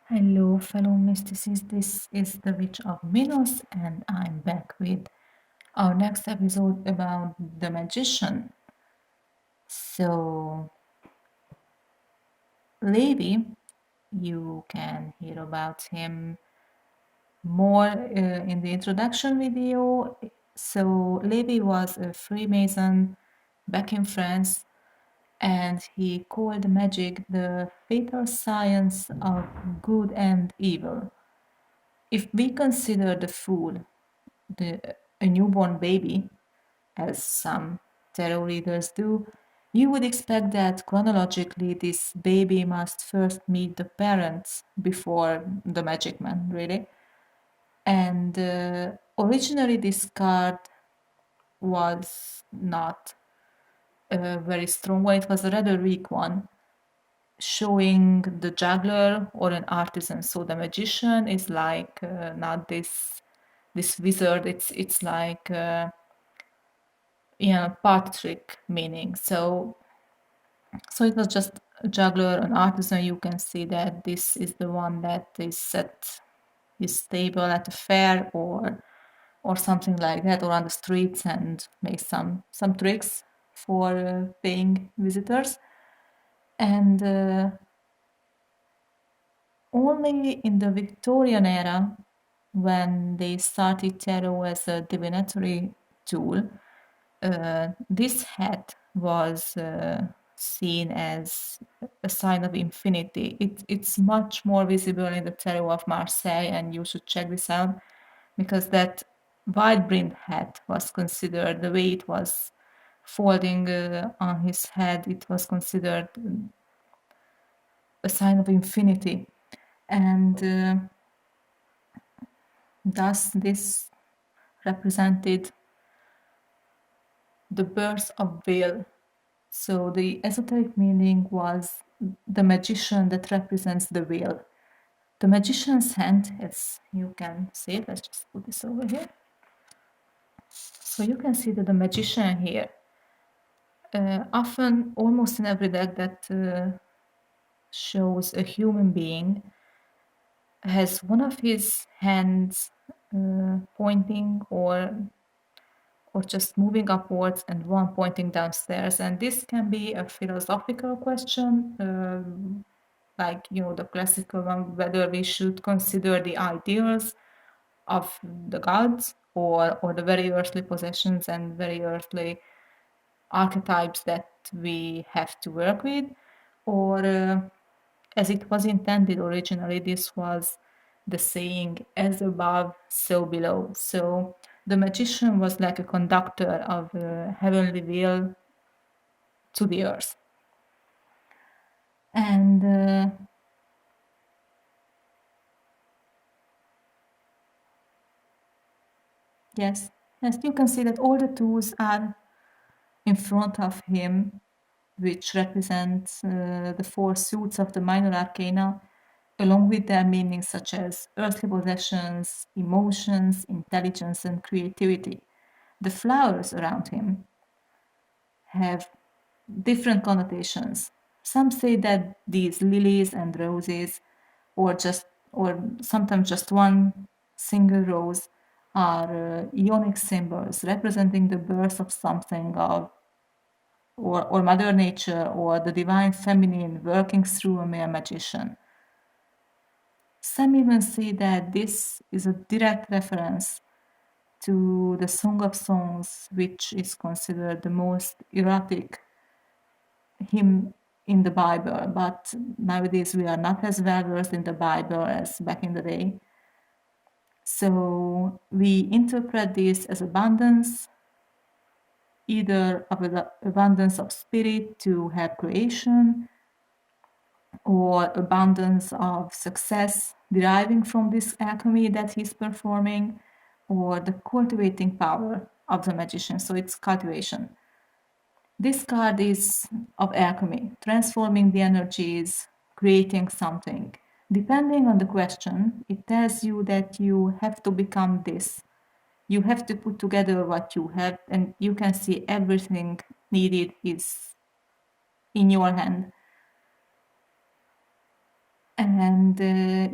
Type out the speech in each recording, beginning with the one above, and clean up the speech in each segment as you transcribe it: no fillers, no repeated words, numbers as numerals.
Hello, fellow mysticists. This is the Witch of Minos, and I'm back with our next episode about the magician. So, Levi, you can hear about him more in the introduction video. So, Levi was a Freemason back in France, and he called magic the fatal science of good and evil. If we consider the fool a newborn baby, as some tarot readers do, you would expect that chronologically this baby must first meet the parents before the magic man, really. And originally, this card was not a very strong one, it was a rather weak one, showing the juggler or an artisan. So the magician is like not this wizard, it's like part trick meaning. So it was just a juggler, an artisan. You can see that this is the one that is set his table at a fair or something like that, or on the streets, and makes some tricks for paying visitors. And only in the Victorian era, when they started tarot as a divinatory tool, this hat was seen as a sign of infinity. It's much more visible in the Tarot of Marseille, and you should check this out because that wide brimmed hat was considered, the way it was folding on his head, it was considered a sign of infinity. And thus, this represented the birth of will. So the esoteric meaning was the magician that represents the will. The magician's hand, as you can see, let's just put this over here. So you can see that the magician here, often almost in every deck that shows a human being, has one of his hands pointing or just moving upwards and one pointing downstairs. And this can be a philosophical question, like the classical one, whether we should consider the ideals of the gods or the very earthly possessions and very earthly archetypes that we have to work with, or as it was intended originally, this was the saying, as above, so below. So the magician was like a conductor of heavenly will to the earth. And yes, you can see that all the tools are in front of him, which represents the four suits of the minor arcana, along with their meanings such as earthly possessions, emotions, intelligence, and creativity. The flowers around him have different connotations. Some say that these lilies and roses, or sometimes just one single rose, are ionic symbols representing the birth of something, or Mother Nature, or the divine feminine working through a male magician. Some even say that this is a direct reference to the Song of Songs, which is considered the most erotic hymn in the Bible. But nowadays we are not as well versed in the Bible as back in the day. So we interpret this as abundance, either of the abundance of spirit to have creation, or abundance of success deriving from this alchemy that he's performing, or the cultivating power of the magician. So it's cultivation. This card is of alchemy, transforming the energies, creating something. Depending on the question, it tells you that you have to become this. You have to put together what you have, and you can see everything needed is in your hand. and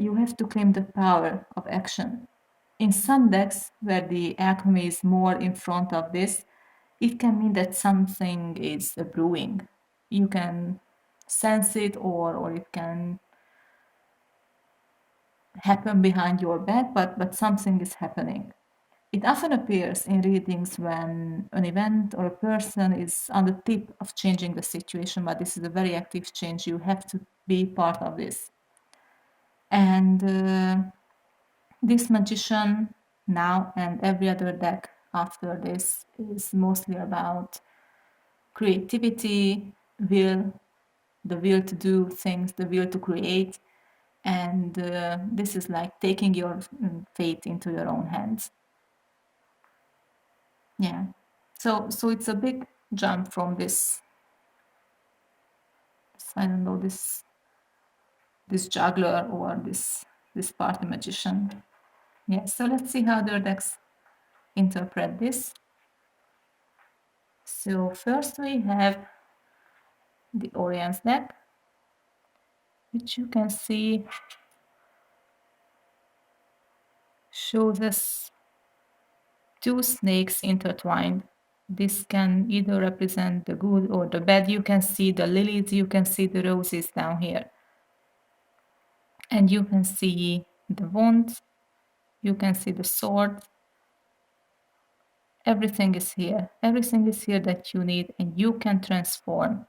you have to claim the power of action. In some decks, where the alchemy is more in front of this, it can mean that something is brewing. You can sense it, or it can happen behind your back, but something is happening. It often appears in readings when an event or a person is on the tip of changing the situation, but this is a very active change. You have to be part of this. And this magician now and every other deck after this is mostly about creativity, will, the will to do things, the will to create. And this is like taking your fate into your own hands. Yeah. So it's a big jump from this, I don't know, this juggler or this party magician. Yeah, so let's see how the decks interpret this. So first we have the Oriens deck, which you can see shows us two snakes intertwined. This can either represent the good or the bad. You can see the lilies, you can see the roses down here. And you can see the wand, you can see the sword. Everything is here. Everything is here that you need, and you can transform.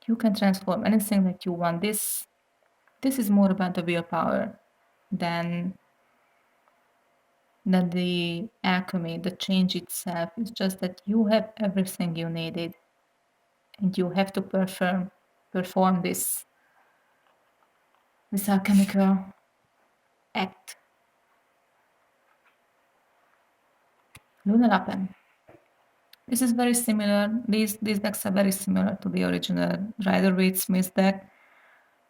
You can transform anything that you want. This is more about the willpower than the alchemy, the change itself. It's just that you have everything you needed, and you have to perform this alchemical act. Lunalapin. This is very similar. These decks are very similar to the original Rider-Waite-Smith deck.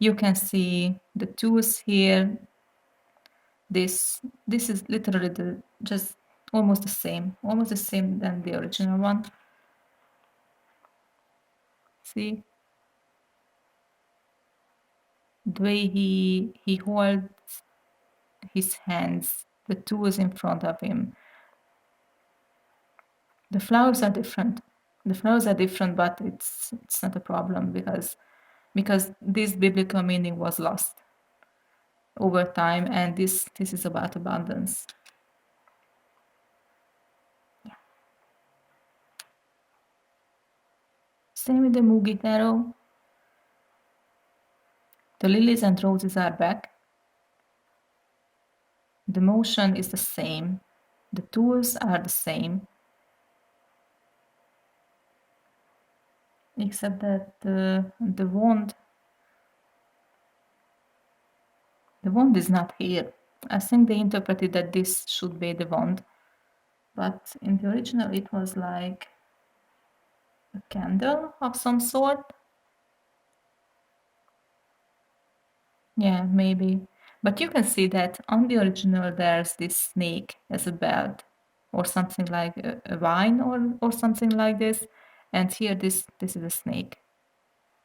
You can see the tools here. This is literally just almost the same than the original one. See the way he holds his hands, the tools in front of him. The flowers are different. But it's not a problem because this biblical meaning was lost over time, and this is about abundance. Yeah. Same with the Mugi Tarot. The lilies and roses are back. The motion is the same. The tools are the same. Except that the wand is not here. I think they interpreted that this should be the wand, but in the original it was like a candle of some sort. Yeah, maybe. But you can see that on the original there's this snake as a belt or something like a vine or something like this. And here this is a snake.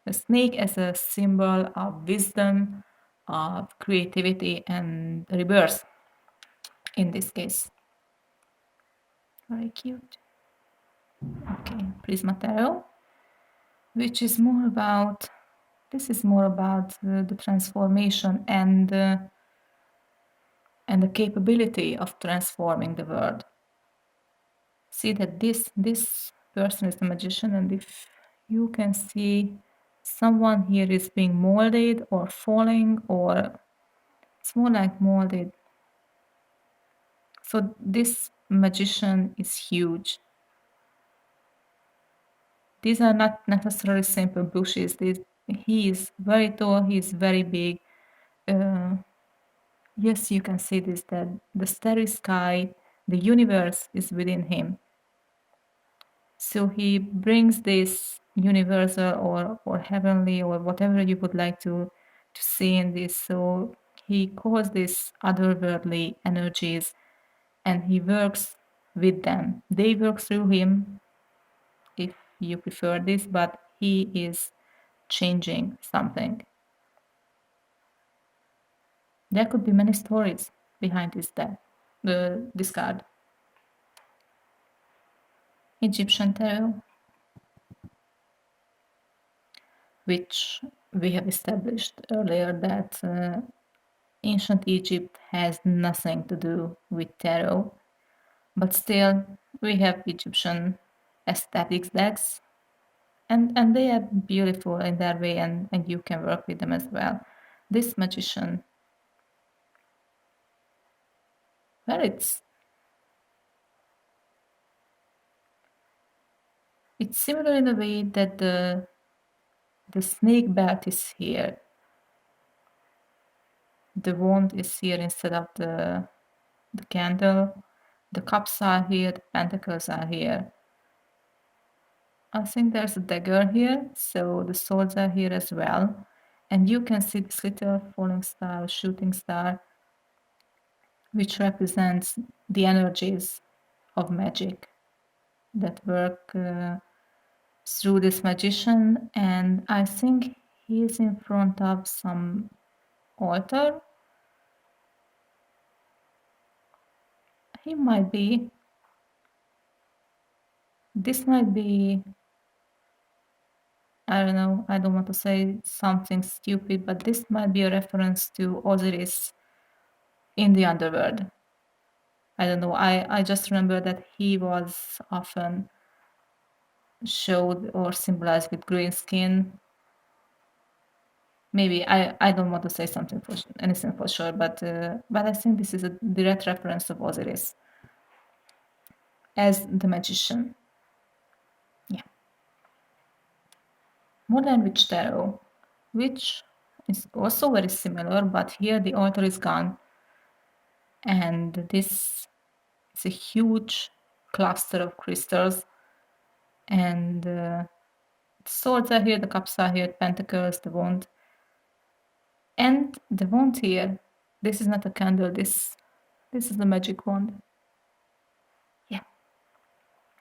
A snake as a symbol of wisdom, of creativity and rebirth in this case. Very cute. Okay, Prisma Tarot, which is more about, this is more about the transformation and the capability of transforming the world. See that this person is the magician, and if you can see someone here is being molded or falling, or it's more like molded. So this magician is huge. These are not necessarily simple bushes. He is very tall, he is very big. Yes, you can see this, that the starry sky, the universe is within him. So he brings this universal or heavenly or whatever you would like to see in this. So he calls these otherworldly energies and he works with them. They work through him, if you prefer this, but he is changing something. There could be many stories behind this card. Egyptian Tarot, which we have established earlier that ancient Egypt has nothing to do with tarot, but still we have Egyptian aesthetics decks, and they are beautiful in their way, and you can work with them as well. This magician, well, it's similar in a way that the snake belt is here. The wand is here instead of the candle. The cups are here, the pentacles are here. I think there's a dagger here, so the swords are here as well. And you can see this little falling star, shooting star, which represents the energies of magic that work through this magician. And I think he's in front of some altar. He might be. This might be, I don't know, I don't want to say something stupid, but this might be a reference to Osiris in the underworld. I don't know, I just remember that he was often showed or symbolized with green skin. Maybe I don't want to say anything for sure, but I think this is a direct reference of Osiris as the magician. Yeah. Modern Witch Tarot, which is also very similar, but here the altar is gone, and this is a huge cluster of crystals, and the swords are here, the cups are here, pentacles, the wand, and the wand here. This is not a candle. This is the magic wand. Yeah,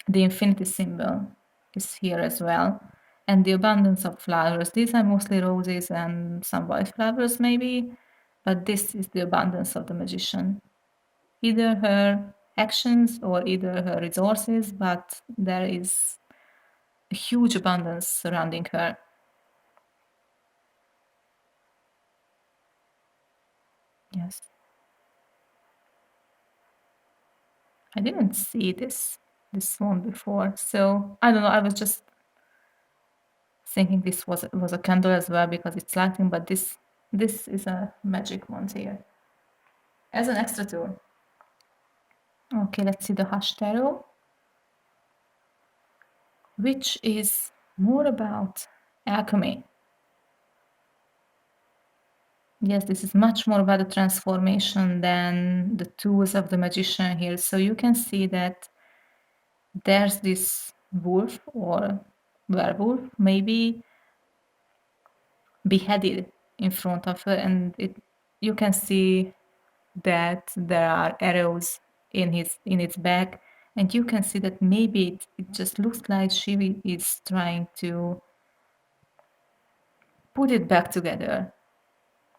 the infinity symbol is here as well, and the abundance of flowers. These are mostly roses and some white flowers, maybe, but this is the abundance of the magician. Either her actions or either her resources, but there is a huge abundance surrounding her. Yes. I didn't see this one before, so I don't know. I was just thinking this was a candle as well because it's lighting, but this is a magic wand here as an extra tool. Okay, let's see the Hush Tarot, which is more about alchemy. Yes, this is much more about the transformation than the tools of the magician here. So you can see that there's this wolf or werewolf, maybe beheaded in front of her, and you can see that there are arrows in its back, and you can see that maybe it just looks like she is trying to put it back together.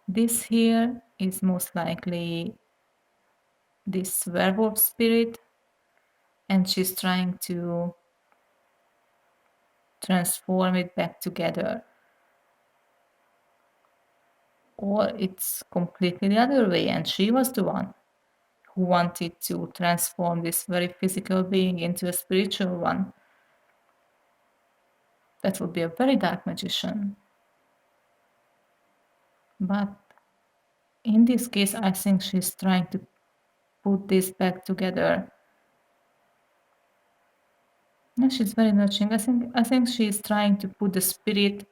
This here is most likely this werewolf spirit, and she's trying to transform it back together. Or it's completely the other way, and she was the one who wanted to transform this very physical being into a spiritual one. That would be a very dark magician. But in this case, I think she's trying to put this back together. No, she's very nurturing. I think she's trying to put the spirit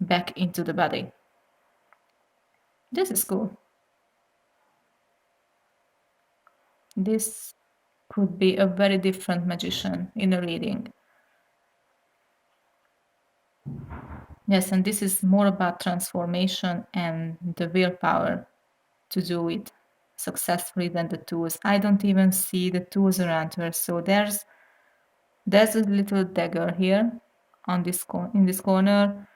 back into the body. This is cool. This could be a very different magician in a reading. Yes, and this is more about transformation and the willpower to do it successfully than the tools. I don't even see the tools around her. So there's a little dagger here on in this corner,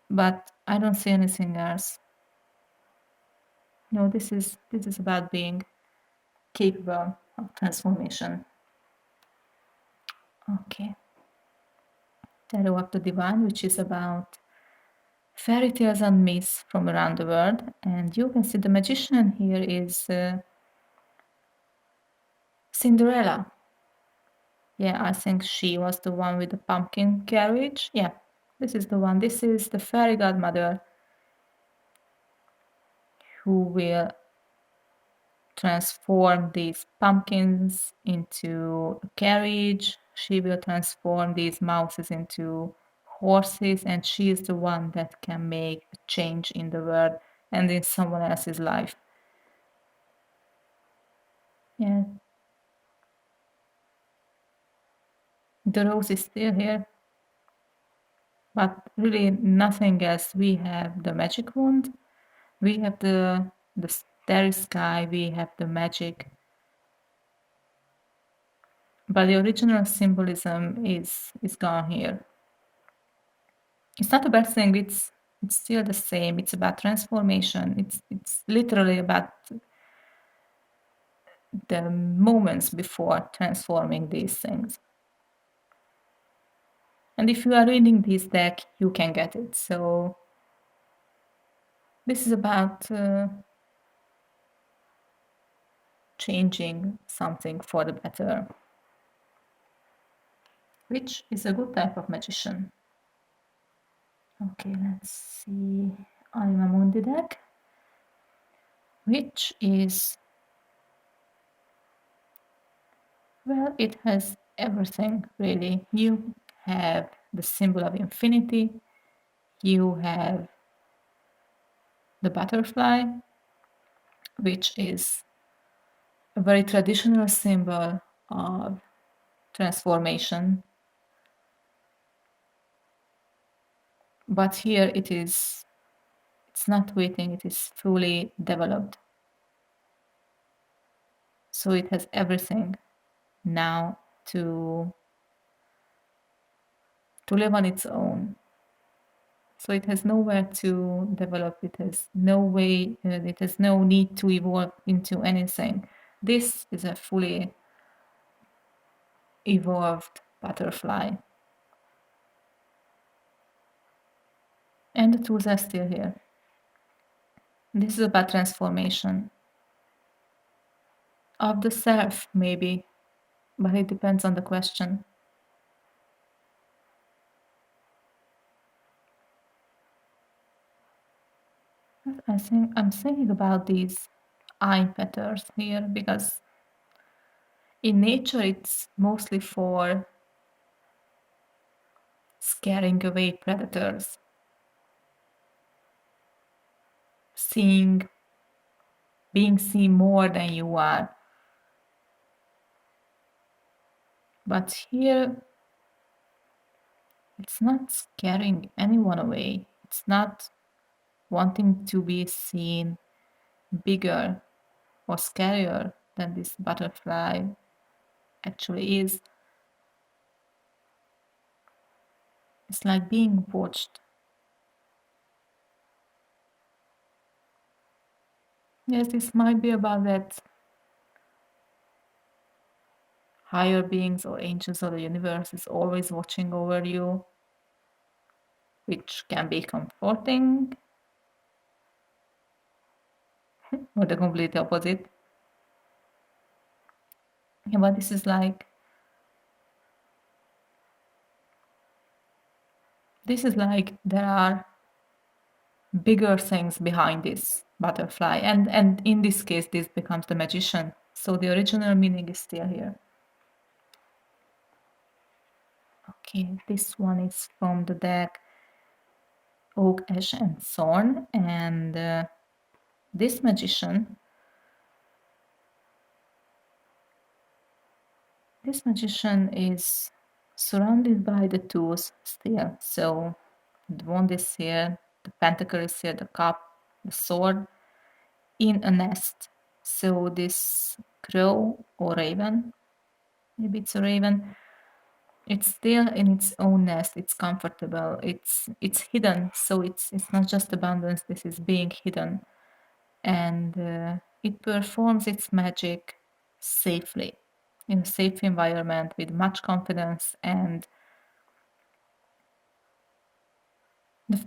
but I don't see anything else. No, this is about being capable of transformation. Okay. Tarot of the Divine, which is about fairy tales and myths from around the world. And you can see the magician here is Cinderella. Yeah, I think she was the one with the pumpkin carriage. Yeah, this is the one. This is the fairy godmother who will transform these pumpkins into a carriage. She will transform these mouses into horses, and she is the one that can make a change in the world and in someone else's life. Yeah. The rose is still here, but really nothing else. We have the magic wand, we have the starry sky, we have the magic, but the original symbolism is gone here. It's not a bad thing. It's still the same. It's about transformation. It's literally about the moments before transforming these things. And if you are reading this deck, you can get it. So this is about changing something for the better, which is a good type of magician. Okay, let's see. Anima Mundi deck, which is, well, it has everything really. You have the symbol of infinity, you have the butterfly, which is a very traditional symbol of transformation. But here it's not waiting, it is fully developed. So it has everything now to live on its own. So it has nowhere to develop, it has no way, it has no need to evolve into anything. This is a fully evolved butterfly. And the tools are still here. This is about transformation of the self, maybe, but it depends on the question. I'm thinking about these eye patterns here because in nature it's mostly for scaring away predators, being seen more than you are. But here it's not scaring anyone away. It's not wanting to be seen bigger or scarier than this butterfly actually is. It's like being watched. Yes, this might be about that higher beings or angels or the universe is always watching over you, which can be comforting, or the complete opposite. Yeah, but this is like there are bigger things behind this butterfly, and in this case this becomes the magician. So the original meaning is still here. Okay, this one is from the deck Oak, Ash, and Thorn, and this magician is surrounded by the tools still. So the wand is here, the pentacle is here, the cup, the sword, in a nest. So this crow or raven, maybe it's a raven, it's still in its own nest. It's comfortable. It's hidden. So it's not just abundance. This is being hidden. and it performs its magic safely in a safe environment with much confidence. And the,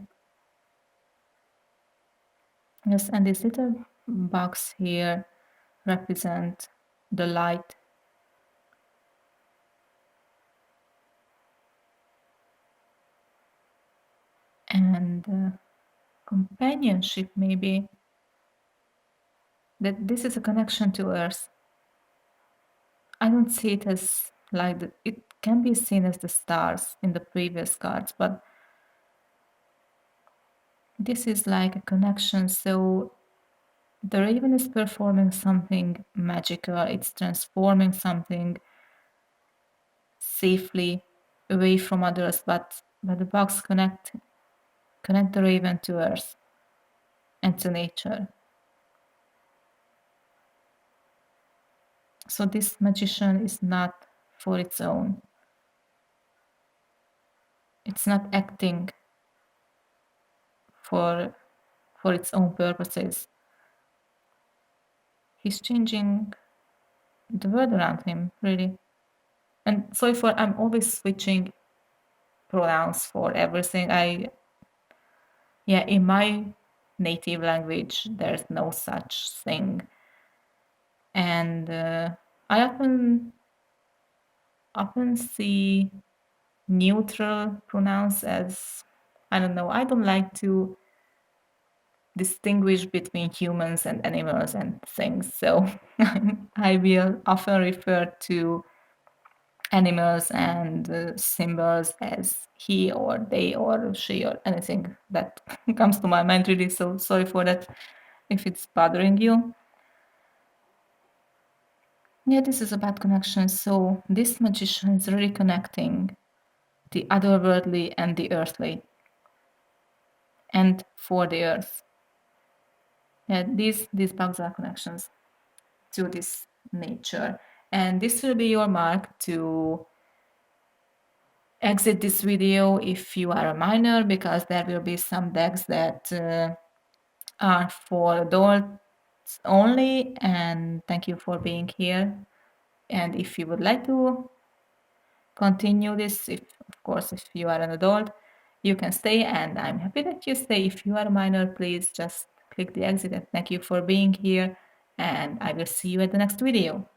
yes, and this little box here represent the light, and companionship, maybe that this is a connection to earth. I don't see it as like it can be seen as the stars in the previous cards, but this is like a connection. So the raven is performing something magical, it's transforming something safely away from others, but the box connect the raven to earth and to nature. So this magician is not for its own. It's not acting for its own purposes. He's changing the world around him, really. And sorry for I'm always switching pronouns for everything. In my native language, there's no such thing. And I often see neutral pronouns as, I don't know, I don't like to distinguish between humans and animals and things. So I will often refer to animals and symbols as he or they or she or anything that comes to my mind, really. So sorry for that if it's bothering you. Yeah, this is about connection. So this magician is really connecting the otherworldly and the earthly, and for the earth. Yeah, these bugs are connections to this nature. And this will be your mark to exit this video if you are a minor, because there will be some decks that are for adults only. And thank you for being here. And if you would like to continue this, if of course if you are an adult, you can stay, and I'm happy that you stay. If you are a minor, please just click the exit, and thank you for being here, and I will see you at the next video.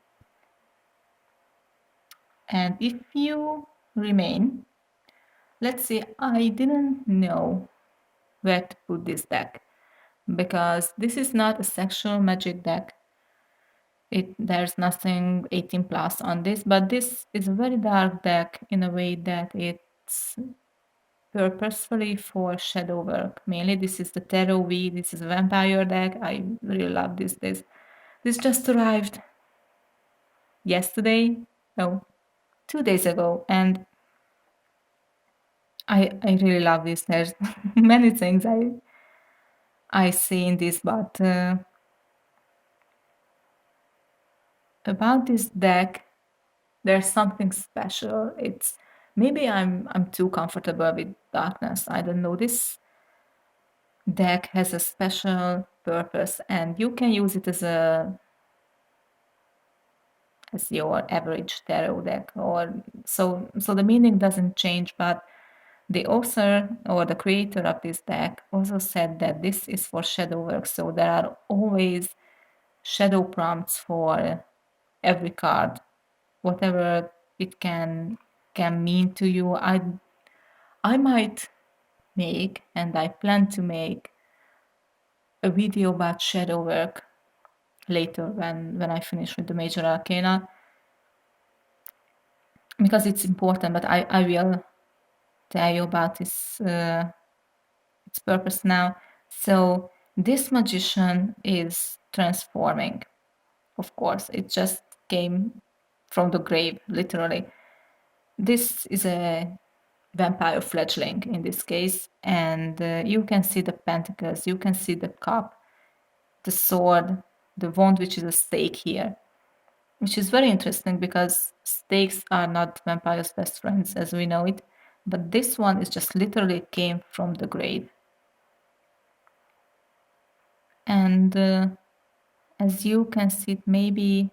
And if you remain, let's see, I didn't know where to put this deck, because this is not a sexual magic deck. There's nothing 18 plus on this, but this is a very dark deck in a way that it's purposefully for shadow work. Mainly this is the Tarot V, this is a vampire deck. I really love this. This just arrived yesterday, no, 2 days ago, and I really love this. There's many things I see in this, but about this deck, there's something special. It's maybe I'm too comfortable with darkness. I don't know. This deck has a special purpose, and you can use it as your average tarot deck, or so the meaning doesn't change. But the author or the creator of this deck also said that this is for shadow work, so there are always shadow prompts for every card, whatever it can mean to you. I might make, and I plan to make, a video about shadow work later when I finish with the major arcana, because it's important. But I will tell you about its purpose now. So this magician is transforming. Of course, it just came from the grave, literally. This is a vampire fledgling in this case, and you can see the pentacles, you can see the cup, the sword, the wand, which is a stake here, which is very interesting because stakes are not vampires' best friends as we know it, but this one is just literally came from the grave. And And as you can see, maybe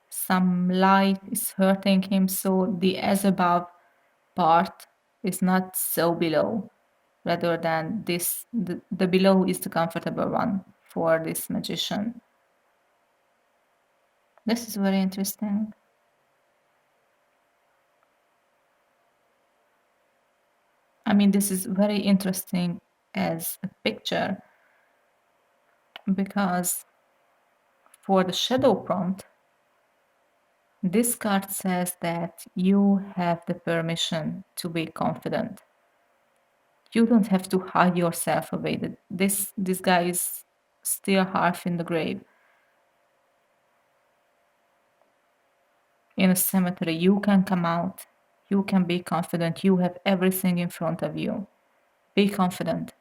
some light is hurting him, so the as above part is not so below, rather than this, the below is the comfortable one for this magician. This is very interesting. I mean, this is very interesting as a picture, because for the shadow prompt, this card says that you have the permission to be confident. You don't have to hide yourself away. This guy is still half in the grave. In a cemetery, you can come out. You can be confident. You have everything in front of you. Be confident.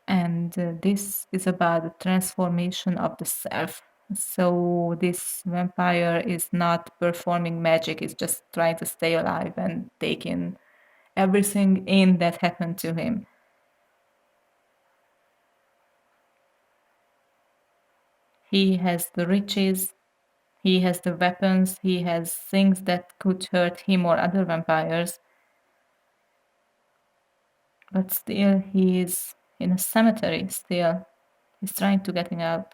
And this is about the transformation of the self. So this vampire is not performing magic, it's just trying to stay alive and take in everything in that happened to him. He has the riches, he has the weapons, he has things that could hurt him or other vampires, but still he is in a cemetery. Still he's trying to get out.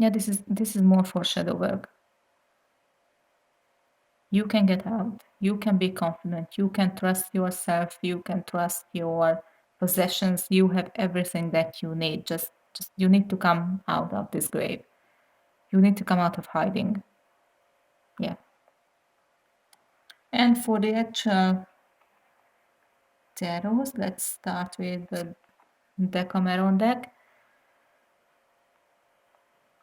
Yeah, this is more for shadow work. You can get out. You can be confident. You can trust yourself. You can trust your possessions. You have everything that you need. Just you need to come out of this grave. You need to come out of hiding. Yeah. And for the actual tarots, let's start with the Decameron deck.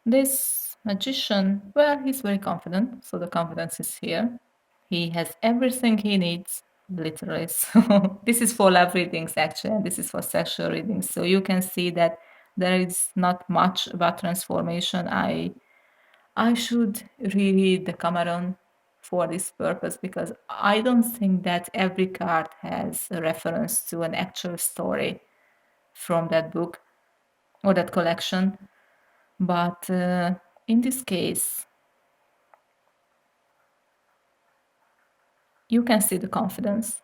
This magician, well, he's very confident, so the confidence is here. He has everything he needs, literally. So this is for love readings, actually, and this is for sexual readings. So you can see that there is not much about transformation. I should reread the Cameron for this purpose, because I don't think that every card has a reference to an actual story from that book or that collection. But in this case, you can see the confidence.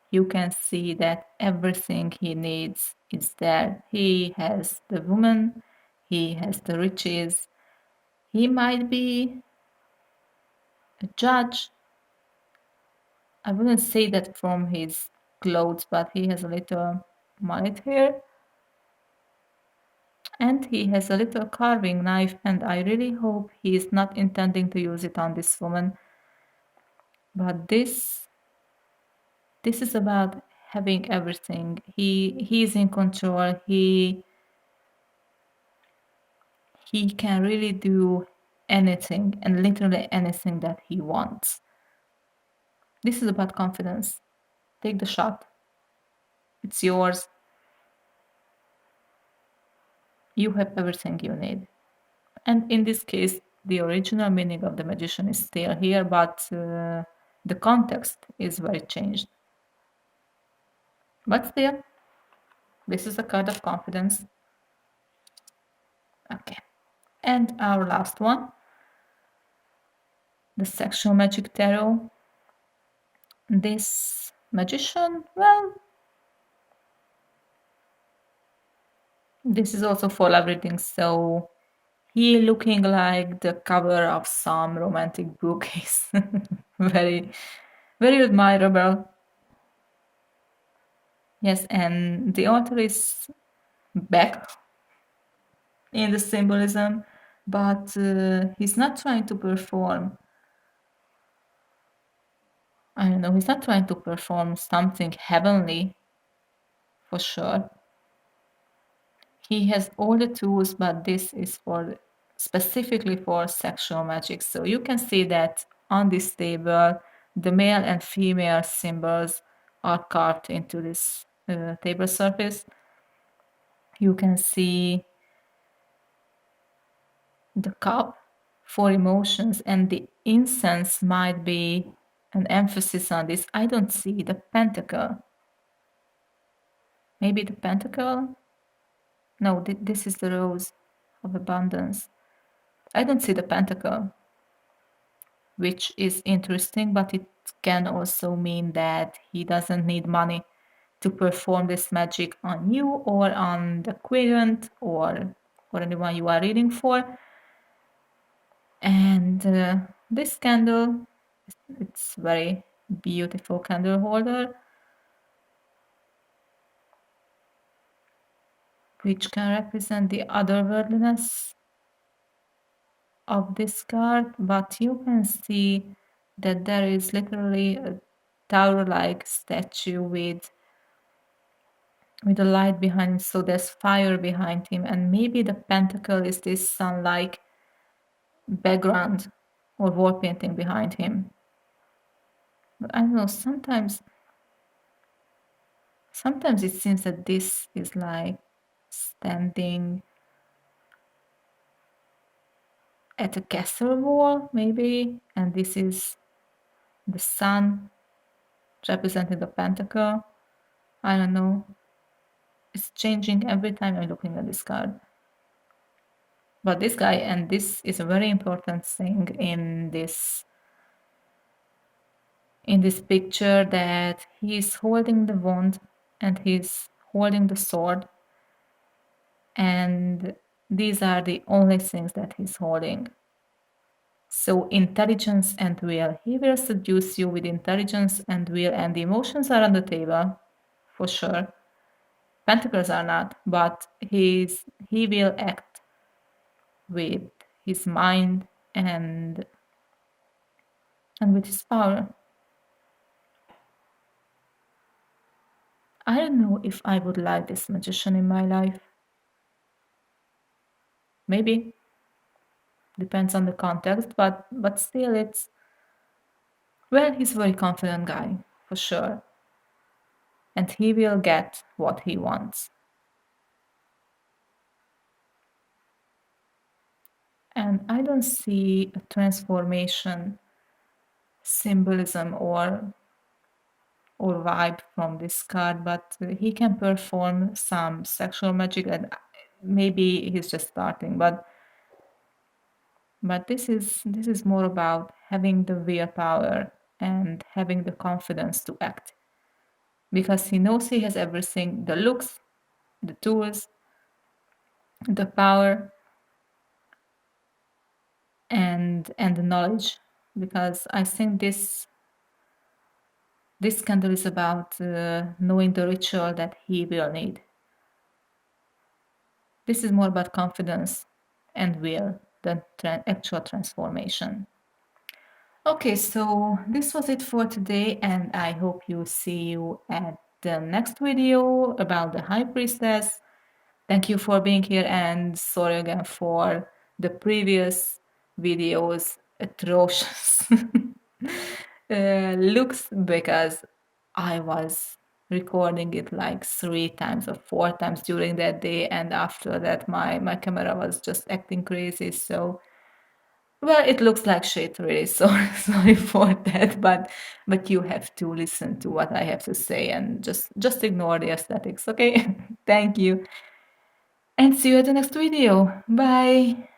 You can see that everything he needs is there. He has the woman, he has the riches, he might be a judge. I wouldn't say that from his clothes, but he has a little mallet here. And he has a little carving knife, and I really hope he is not intending to use it on this woman. But this is about having everything. He is in control. He can really do anything, and literally anything that he wants. This is about confidence. Take the shot. It's yours. You have everything you need. And in this case, the original meaning of the magician is still here, but the context is very changed. But still, this is a card of confidence. Okay. And our last one, the Sexual Magic Tarot. This magician, well, this is also for love readings, so he looking like the cover of some romantic book is very, very admirable. Yes, and the author is back in the symbolism, but he's not trying to perform. I don't know, he's not trying to perform something heavenly, for sure. He has all the tools, but this is for specifically for sexual magic. So you can see that on this table, the male and female symbols are carved into this table surface. You can see the cup for emotions, and the incense might be an emphasis on this. I don't see the pentacle. Maybe the pentacle? No, this is the rose of abundance. I don't see the pentacle, which is interesting, but it can also mean that he doesn't need money to perform this magic on you or on the querent or anyone you are reading for. And this candle, it's very beautiful candle holder, which can represent the otherworldliness of this card, but you can see that there is literally a tower-like statue with a light behind him, so there's fire behind him, and maybe the pentacle is this sun-like background or wall painting behind him. But I don't know, sometimes it seems that this is like standing at a castle wall, maybe, and this is the sun representing the pentacle. I don't know. It's changing every time I'm looking at this card. But this guy, and this is a very important thing in this picture, that he's holding the wand and he's holding the sword, and these are the only things that he's holding. So intelligence and will. He will seduce you with intelligence and will, and the emotions are on the table, for sure. Pentacles are not, but he will act with his mind and with his power. I don't know if I would like this magician in my life. Maybe. Depends on the context, but still it's, well, he's a very confident guy, for sure. And he will get what he wants. And I don't see a transformation symbolism or vibe from this card, but he can perform some sexual magic, and maybe he's just starting, but this is more about having the willpower and having the confidence to act, because he knows he has everything: the looks, the tools, the power, and the knowledge, because I think this candle is about knowing the ritual that he will need. This is more about confidence and will than actual transformation. Okay, so this was it for today, and I hope you see you at the next video about the High Priestess. Thank you for being here, and sorry again for the previous videos atrocious looks, because I was recording it like 3 times or 4 times during that day, and after that my camera was just acting crazy. So, well, it looks like shit, really. Sorry for that, but you have to listen to what I have to say and just ignore the aesthetics, okay? Thank you, and see you at the next video. Bye.